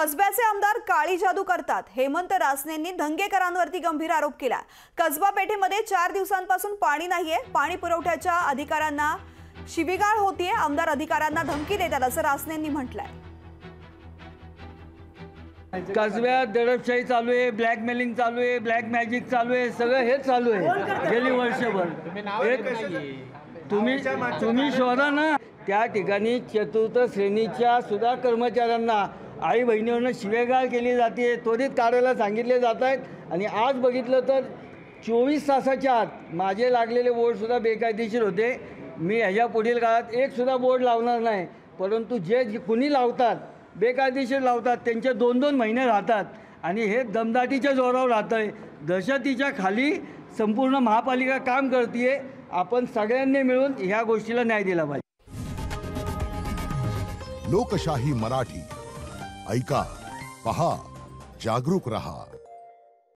कसब्याचे आमदार काळी जादू करतात। हेमंत रासनेंनी धंगेकरांवरती गंभीर आरोप केला। कसबा पेठेमध्ये 4 दिवसांपासून पाणी नाहीये। पाणी पुरवठ्याच्या अधिकाऱ्यांना शिवीगाळ होतीये। आमदार अधिकाऱ्यांना धमकी देतात असं रासनेंनी म्हटलंय। कसब्यात दडपशाही चालू आहे, ब्लॅकमेलिंग चालू आहे, ब्लॅक मॅजिक चालू आहे, सगळं हेच चालू आहे गेली वर्षभर। तुम्ही शोधा ना, त्या ठिकाणी चतुर्थ श्रेणीच्या सुद्धा कर्मचाऱ्यांना आई बहिणीवरनं शिवेगाळ केली जाते, त्वरित काढायला सांगितले जात आहेत। आणि आज बघितलं तर 24 तासाच्या आत माझे लागलेले बोर्डसुद्धा बेकायदेशीर होते। मी ह्याच्या पुढील काळात एक सुद्धा बोर्ड लावणार नाही, परंतु जे कुणी लावतात बेकायदेशीर लावतात त्यांचे 2-2 महिने राहतात आणि हे दमदाटीच्या जोरावर राहतं आहे। दहशतीच्या खाली संपूर्ण महापालिका काम करते। आपण सगळ्यांनी मिळून ह्या गोष्टीला न्याय दिला पाहिजे। लोकशाही मराठी ऐका, पहा, जागरूक रहा।